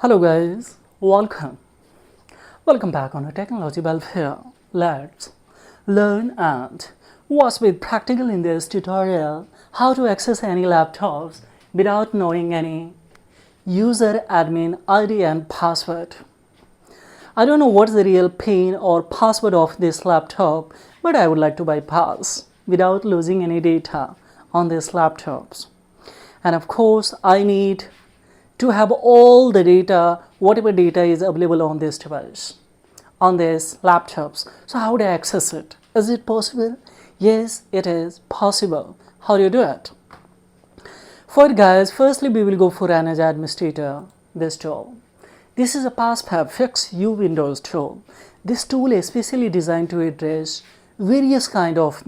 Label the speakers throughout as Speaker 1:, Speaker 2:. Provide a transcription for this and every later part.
Speaker 1: Hello guys, welcome back on a Technology Welfare. Let's learn and watch with practical in this tutorial how to access any laptops without knowing any user admin ID and password. I don't know what's the real PIN or password of this laptop, but I would like to bypass without losing any data on these laptops. And of course, I need to have all the data, whatever data is available on this device, on these laptops. So how do I access it? Is it possible? Yes, it is possible. How do you do it? For it guys, firstly we will go for Manage Administrator, this tool. This is a PassFab Fix You Windows tool. This tool is specially designed to address various kind of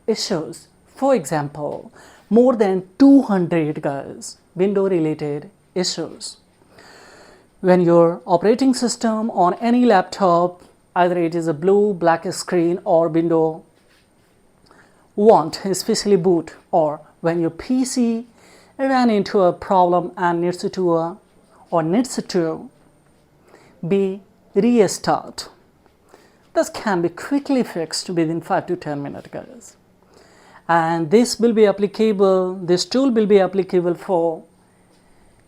Speaker 1: issues. For example, more than 200 guys window related issues. When your operating system on any laptop, either it is a blue black screen or window won't especially boot, or when your PC ran into a problem and needs to be restart, this can be quickly fixed within 5 to 10 minutes guys. And this tool will be applicable for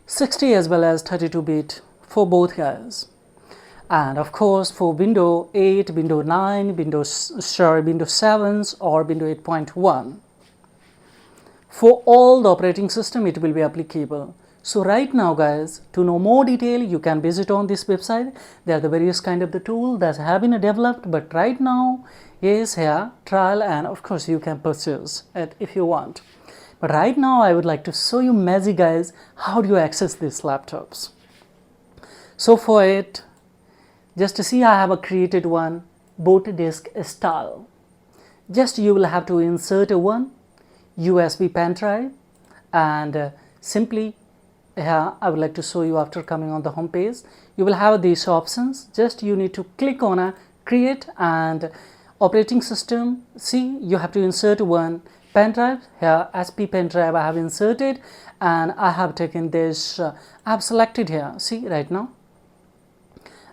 Speaker 1: 60 as well as 32-bit for both guys. And of course for Windows 8, Windows 9, Windows 7s or Windows 8.1. For all the operating system it will be applicable. So right now guys, to know more detail you can visit on this website. There are the various kind of the tool that have been developed, but right now is here trial, and of course you can purchase it if you want. But right now I would like to show you magic guys, how do you access these laptops. So for it, just to see, I have created one boot disk style. Just you will have to insert one USB pen drive, and simply here I would like to show you after coming on the home page. You will have these options. Just you need to click on a create and operating system. See, you have to insert one pen drive. Here SP pen drive I have inserted, and I have taken this, I have selected here, see right now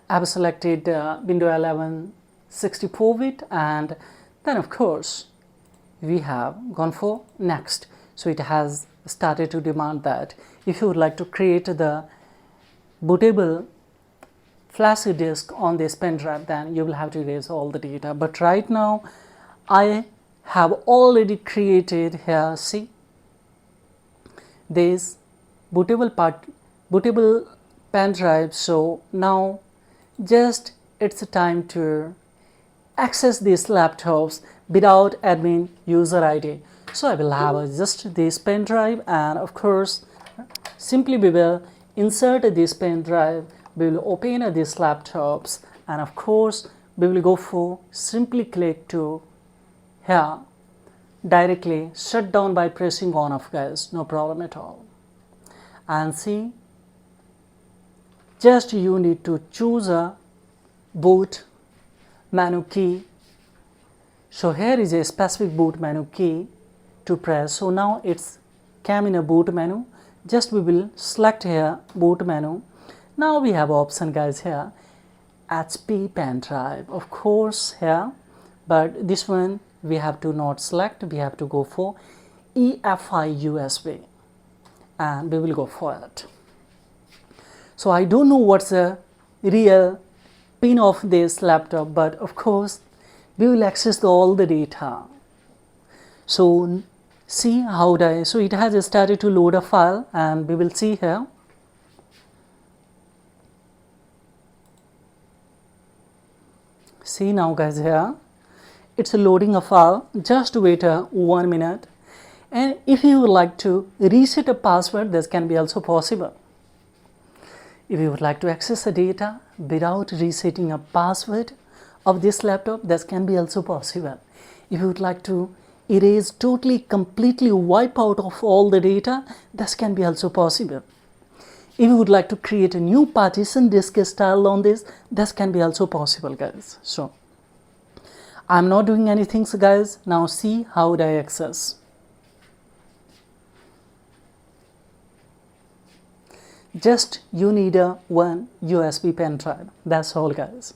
Speaker 1: I have selected Windows 11 64-bit, and then of course we have gone for next. So it has started to demand that if you would like to create the bootable flashy disk on this pen drive, then you will have to erase all the data. But right now I have already created here, see, this bootable pen drive. So now just it's a time to access these laptops without admin user ID. So I will have just this pen drive, and of course simply we will insert this pen drive, we will open these laptops, and of course we will go for simply click to here directly shut down by pressing on off guys, no problem at all. And see, just you need to choose a boot menu key. So here is a specific boot menu key to press. So now it's came in a boot menu. Just we will select here boot menu. Now we have option guys here, HP pen drive, of course here, but this one we have to not select, we have to go for EFI USB, and we will go for it. So I don't know what's the real pin of this laptop, but of course we will access all the data. So see how so it has started to load a file, and we will see here. See now guys, here it's loading a file. Just wait 1 minute, and if you would like to reset a password, this can be also possible. If you would like to access the data without resetting a password of this laptop, this can be also possible. If you would like to erase totally completely wipe out of all the data, this can be also possible. If you would like to create a new partition disk style on this can be also possible guys. So I'm not doing anything guys. Now see how do I access. Just you need a one USB pen drive. That's all, guys.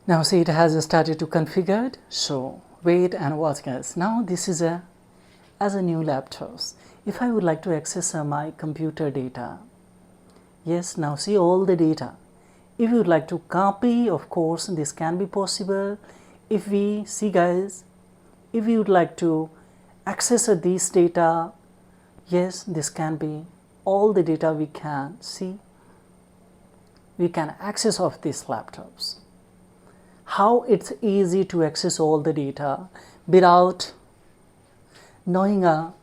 Speaker 1: Now see, it has started to configure. So wait and watch, guys. Now this is as a new laptop. If I would like to access my computer data, yes, now see all the data. If you would like to copy, of course, this can be possible. If we see, guys, if you would like to access this data, yes, this can be all the data we can see. We can access of these laptops. How it's easy to access all the data without knowing a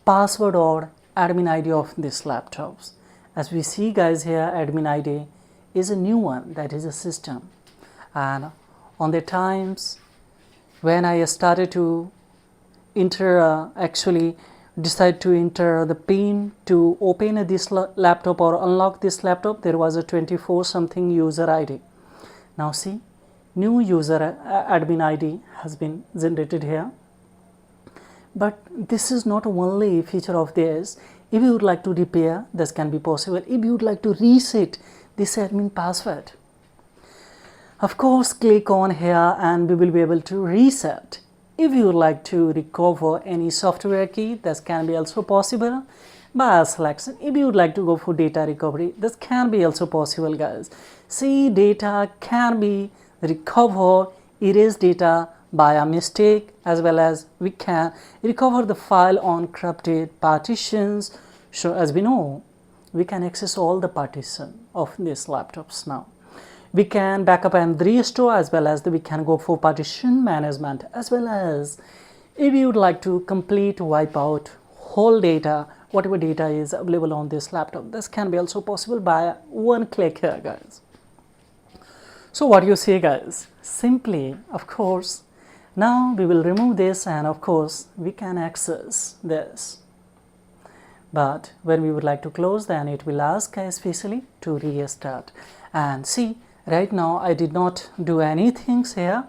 Speaker 1: password or admin ID of these laptops. As we see, guys, here admin ID is a new one, that is a system. And on the times when I started to enter, actually decide to enter the pin to open this laptop or unlock this laptop, there was a 24 something user ID. Now see, new user admin ID has been generated here. But this is not only feature of this. If you would like to repair, this can be possible. If you would like to reset this admin password, of course click on here and we will be able to reset. If you would like to recover any software key, this can be also possible by selection. If you would like to go for data recovery, this can be also possible, guys. See, data can be recovered, erase data by a mistake, as well as we can recover the file on corrupted partitions. So as we know, we can access all the partition of these laptops now. We can backup and restore, as well as we can go for partition management, as well as if you would like to complete wipe out whole data, whatever data is available on this laptop, this can be also possible by one click here, guys. So what you see, guys, simply, of course, now we will remove this and of course we can access this. But when we would like to close, then it will ask especially to restart. And see, right now I did not do anything here.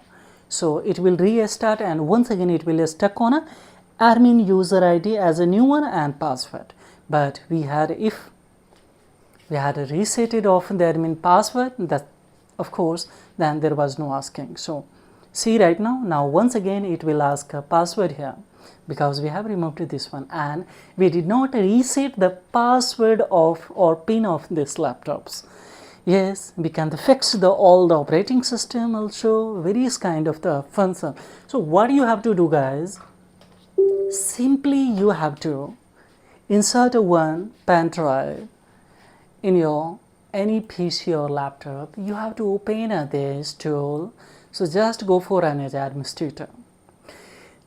Speaker 1: So it will restart and once again it will stuck on a admin user ID as a new one and password. But if we had resetted off the admin password, that of course then there was no asking. So see right now once again it will ask a password here because we have removed this one and we did not reset the password of or pin of these laptops. Yes, we can fix all the operating system, also various kind of the function. So what you have to do, guys, simply you have to insert one pen drive in your any PC or laptop. You have to open this tool. So just go for an administrator.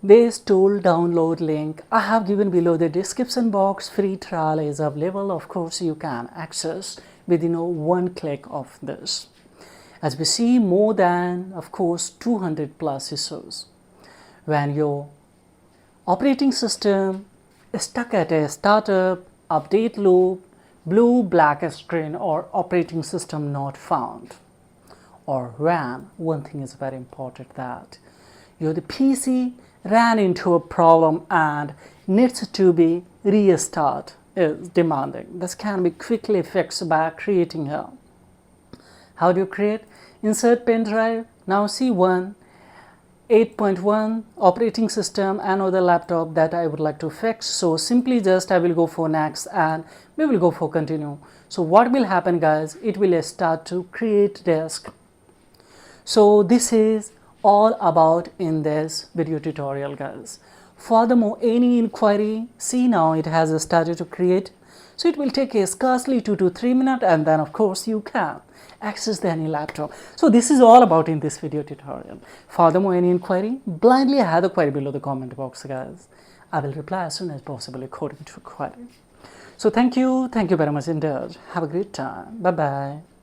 Speaker 1: This tool download link I have given below the description box. Free trial is available. Of course, you can access within one click of this. As we see, more than of course 200 plus issues. When your operating system is stuck at a startup, update loop, blue black screen, or operating system not found, or when one thing is very important, that the PC ran into a problem and needs to be restart is demanding. This can be quickly fixed by creating here. How do you create? Insert pen drive. Now see one 8.1 operating system, another laptop that I would like to fix. So simply just I will go for next and we will go for continue. So what will happen, guys? It will start to create disk. So this is all about in this video tutorial, guys. Furthermore, any inquiry, see now it has started to create. So it will take a scarcely 2 to 3 minutes and then of course you can access any laptop. So this is all about in this video tutorial. Furthermore, any inquiry, blindly add the query below the comment box, guys. I will reply as soon as possible according to query. So thank you very much indeed. Have a great time. Bye bye.